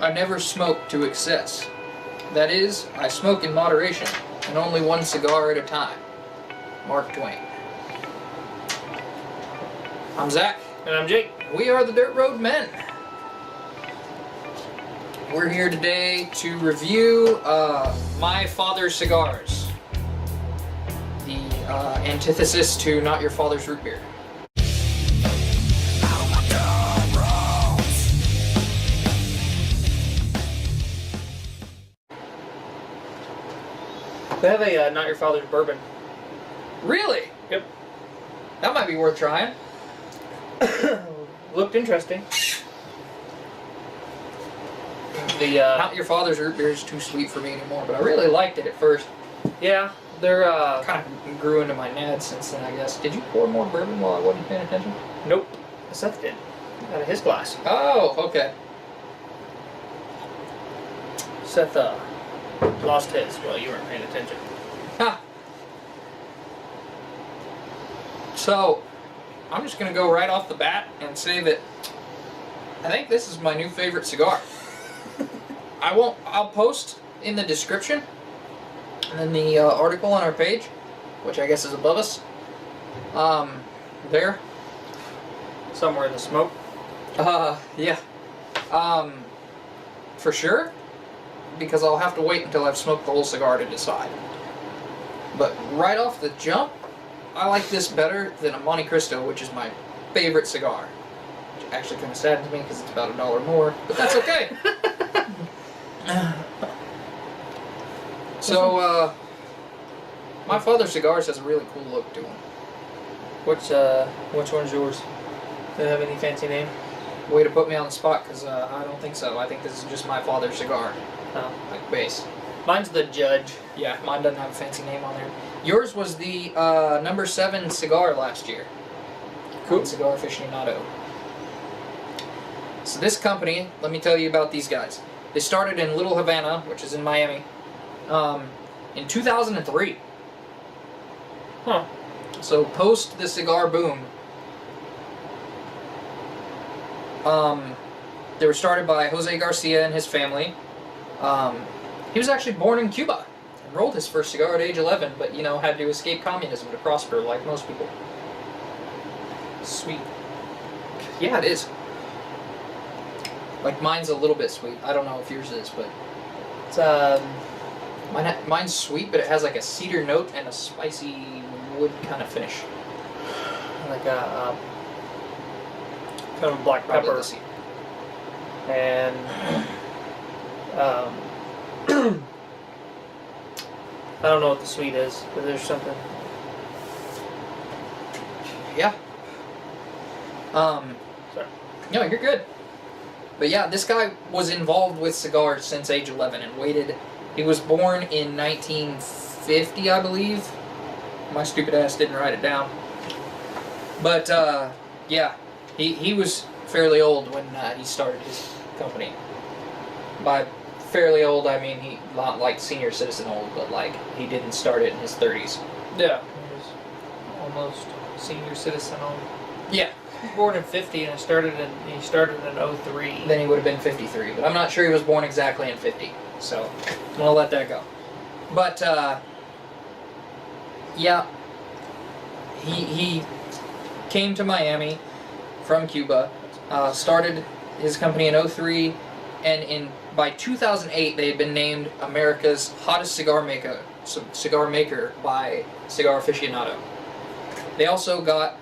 I never smoke to excess. That is, I smoke in moderation, and only one cigar at a time. Mark Twain. I'm Zach. And I'm Jake. We are the Dirt Road Men. We're here today to review My Father Cigars. The antithesis to Not Your Father's Root Beer. They have a Not Your Father's Bourbon. Really? Yep. That might be worth trying. Looked interesting. The Not Your Father's Root Beer is too sweet for me anymore, but I really liked it at first. yeah, they're Kind of grew into my nads since then, I guess. Did you pour more bourbon while I wasn't paying attention? nope. Seth did out of his glass. Oh, okay. Seth lost his while you weren't paying attention. Huh. So, I'm just going to go right off the bat and say that I think this is my new favorite cigar. I'll post in the description and then the article on our page, which I guess is above us. There. Somewhere in the smoke. Yeah. For sure, because I'll have to wait until I've smoked the whole cigar to decide. But right off the jump, I like this better than a Monte Cristo, which is my favorite cigar. Which actually kind of saddens me because it's about $1 more, but that's okay. So, My Father Cigars has a really cool look to them. Which one's yours? Do they have any fancy name? Way to put me on the spot, because I don't think so. I think this is just My Father Cigar, Oh. like base. Mine's the Judge. Yeah, mine doesn't have a fancy name on there. Yours was the number 7 cigar last year. Cool. Cigar Aficionado. So this company, let me tell you about these guys. They started in Little Havana, which is in Miami, in 2003. Huh. So post the cigar boom. They were started by Jose Garcia and his family. He was actually born in Cuba and rolled his first cigar at age 11, but had to escape communism to prosper like most people. Sweet. Yeah, it is. Like mine's a little bit sweet. I don't know if yours is, but It's mine's sweet, but it has like a cedar note and a spicy wood kind of finish. like a kind of black Probably pepper the cedar. and I don't know what the sweet is, but there's something. Yeah. Sorry. No, you're good. But yeah, this guy was involved with cigars since age 11 and waited. He was born in 1950, I believe. My stupid ass didn't write it down. But yeah, he was fairly old when he started his company. By fairly old, I mean he not like senior citizen old, but like he didn't start it in his 30s. Yeah. He was almost senior citizen on. Yeah. He was born in 50 and he started in 03. Then he would have been 53, but I'm not sure he was born exactly in 50, so I'm gonna let that go. But yeah, he came to Miami from Cuba, started his company in 03, and by 2008 they had been named America's hottest cigar maker by Cigar Aficionado. They also got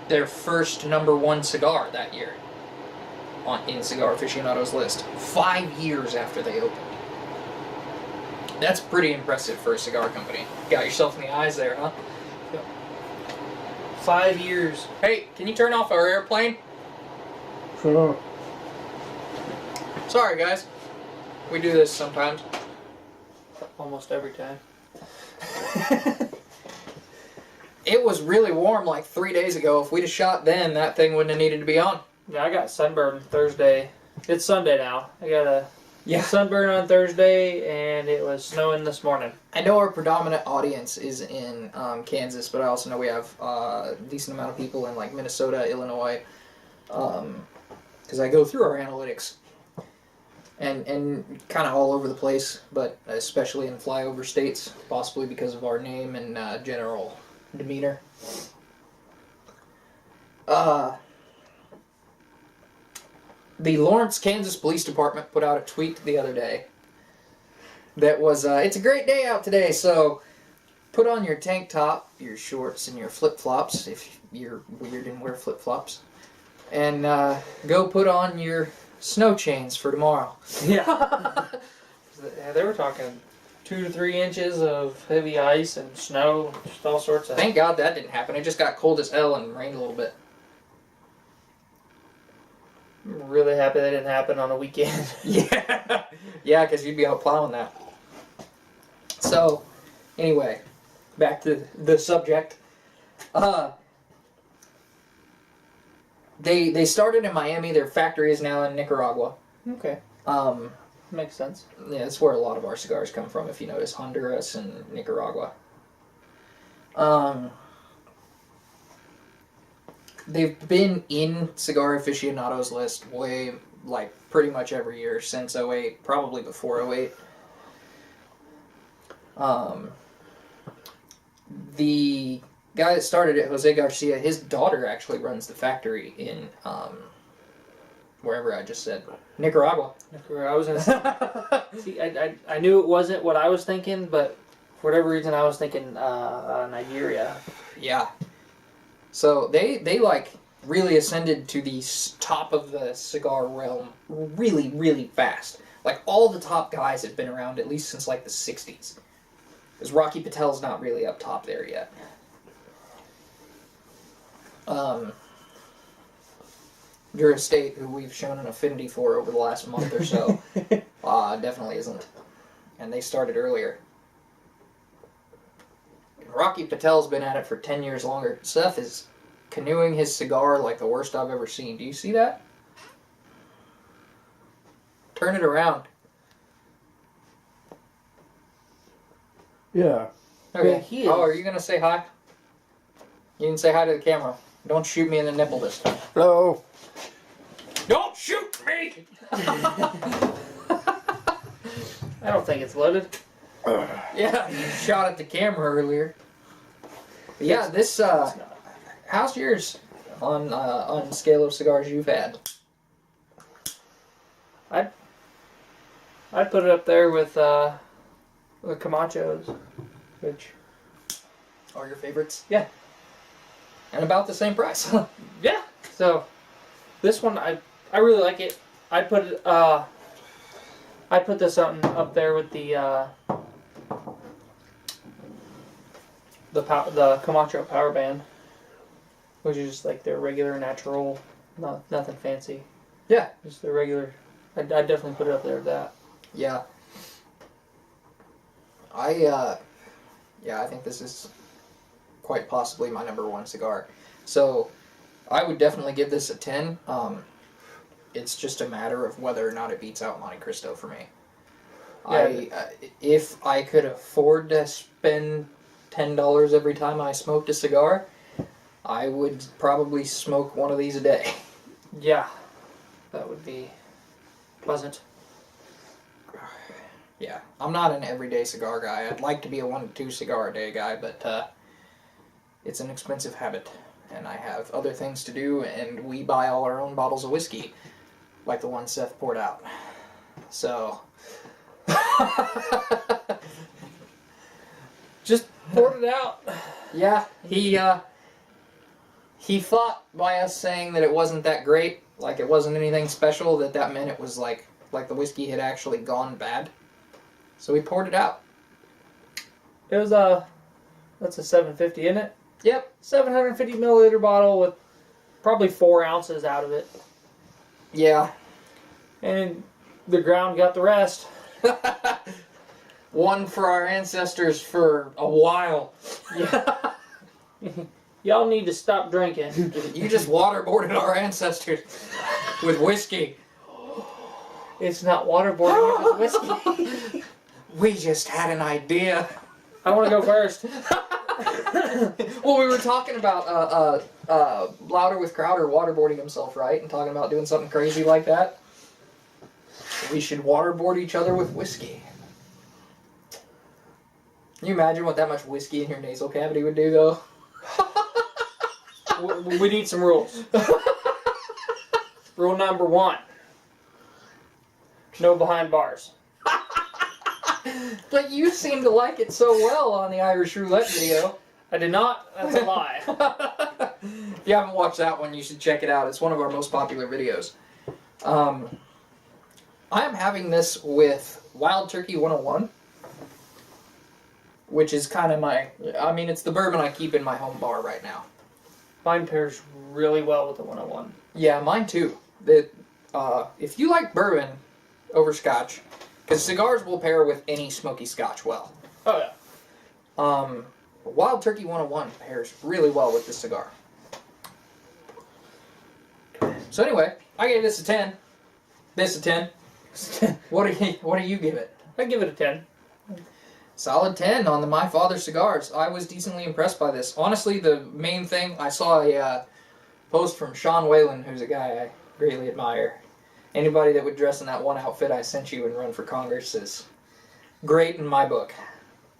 their first number 1 cigar that year in Cigar Aficionado's list, 5 years after they opened. That's pretty impressive for a cigar company. Got yourself in the eyes there, huh? 5 years. Hey, can you turn off our airplane? Sure. Sorry, guys. We do this sometimes. Almost every time. It was really warm like 3 days ago. If we'd have shot then, that thing wouldn't have needed to be on. Yeah, I got sunburned Thursday. It's Sunday now. I got a Yeah. sunburn on Thursday, and it was snowing this morning. I know our predominant audience is in Kansas, but I also know we have a decent amount of people in like Minnesota, Illinois, because I go through our analytics. and kind of all over the place, but especially in flyover states, possibly because of our name and general demeanor. The Lawrence, Kansas Police Department put out a tweet the other day that was, it's a great day out today, so put on your tank top, your shorts, and your flip-flops, if you're weird and wear flip-flops, and go put on your snow chains for tomorrow. Yeah. They were talking 2 to 3 inches of heavy ice and snow, just all sorts of... Thank God that didn't happen. It just got cold as hell and rained a little bit. I'm really happy that didn't happen on a weekend. Yeah. Yeah, because you'd be out plowing that. So, anyway, back to the subject. They started in Miami. Their factory is now in Nicaragua. Okay. Makes sense. Yeah, that's where a lot of our cigars come from, if you notice. Honduras and Nicaragua. They've been in Cigar Aficionado's list way, like, pretty much every year since '08, probably before '08. The guy that started it, Jose Garcia, his daughter actually runs the factory in, wherever I just said. Nicaragua. I was gonna say, see, I knew it wasn't what I was thinking, but for whatever reason I was thinking Nigeria. Yeah. So they like really ascended to the top of the cigar realm really, really fast. Like all the top guys have been around at least since like the 60s. Because Rocky Patel's not really up top there yet. Your estate, who we've shown an affinity for over the last month or so, definitely isn't. And they started earlier. Rocky Patel's been at it for 10 years longer. Seth is canoeing his cigar like the worst I've ever seen. Do you see that? Turn it around. Yeah. Okay. He is. Oh, are you going to say hi? You can say hi to the camera. Don't shoot me in the nipple this time. Hello. Don't shoot me! I don't think it's loaded. Yeah, you shot at the camera earlier. But yeah, this, how's yours on scale of cigars you've had? I'd put it up there with the Camachos, which... Are your favorites? Yeah. And about the same price. Yeah. So, this one, I really like it. I'd put this up there with the Camacho Power Band, which is just like their regular natural, nothing fancy. Yeah. Just the regular. I'd definitely put it up there with that. Yeah. I think this is quite possibly my number one cigar. So, I would definitely give this a 10. It's just a matter of whether or not it beats out Monte Cristo for me. Yeah. If I could afford to spend $10 every time I smoked a cigar, I would probably smoke one of these a day. Yeah. That would be pleasant. Yeah, I'm not an everyday cigar guy. I'd like to be a 1 to 2 cigar a day guy, but it's an expensive habit, and I have other things to do, and we buy all our own bottles of whiskey, like the one Seth poured out. So, Just poured it out. yeah, he thought by us saying that it wasn't that great, like it wasn't anything special, that meant it was like the whiskey had actually gone bad. So we poured it out. It was that's a 750, isn't it? Yep. 750 milliliter bottle with probably 4 ounces out of it. Yeah. And the ground got the rest. One for our ancestors for a while. Yeah. Y'all need to stop drinking. You just waterboarded our ancestors with whiskey. It's not waterboarding, it's whiskey. We just had an idea. I want to go first. Well, we were talking about Louder with Crowder waterboarding himself, right? And talking about doing something crazy like that. We should waterboard each other with whiskey. Can you imagine what that much whiskey in your nasal cavity would do, though? We need some rules. Rule number 1. No behind bars. But you seem to like it so well on the Irish Roulette video. I did not. That's a lie. If you haven't watched that one, you should check it out. It's one of our most popular videos. I am having this with Wild Turkey 101, which is kind of my... I mean, it's the bourbon I keep in my home bar right now. Mine pairs really well with the 101. Yeah, mine too. If you like bourbon over scotch, because cigars will pair with any smoky scotch well. Oh, yeah. Wild Turkey 101 pairs really well with this cigar. So anyway, I gave this a 10. This a 10. What do you give it? I give it a 10. Solid 10 on the My Father Cigars. I was decently impressed by this. Honestly, the main thing, I saw a post from Sean Whalen, who's a guy I greatly admire. Anybody that would dress in that one outfit I sent you and run for Congress is great in my book.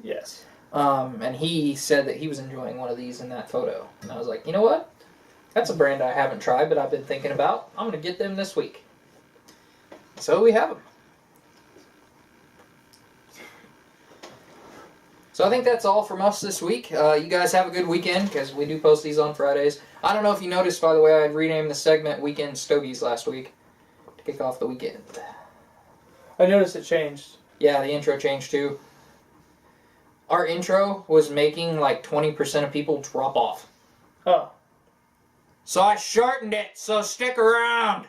Yes. And he said that he was enjoying one of these in that photo. And I was like, you know what? That's a brand I haven't tried, but I've been thinking about. I'm going to get them this week. So we have them. So I think that's all from us this week. You guys have a good weekend, because we do post these on Fridays. I don't know if you noticed, by the way, I renamed the segment Weekend Stogies last week to kick off the weekend. I noticed it changed. Yeah, the intro changed too. Our intro was making like 20% of people drop off. Oh. So I shortened it, so stick around.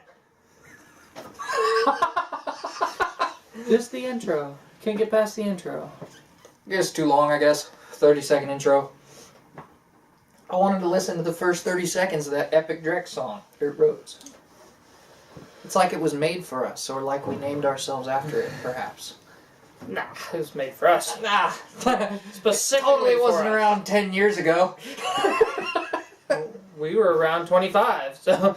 Just the intro. Can't get past the intro. It's too long, I guess. 30-second intro. I wanted to listen to the first 30 seconds of that epic Drek song, Dirt Roads. It's like it was made for us, or like we named ourselves after it, perhaps. Nah, it was made for us. Nah. Specifically Totally wasn't for us. around 10 years ago. We were around 25, so...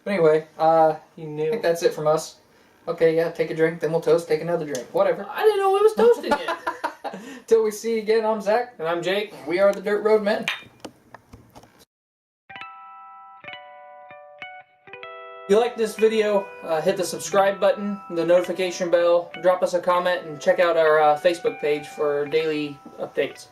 But anyway, You I knew. think that's it from us. Okay, yeah, take a drink, then we'll toast, take another drink, whatever. I didn't know it was toasted yet. Till we see you again, I'm Zach. And I'm Jake. We are the Dirt Road Men. If you like this video, hit the subscribe button, the notification bell, drop us a comment, and check out our Facebook page for daily updates.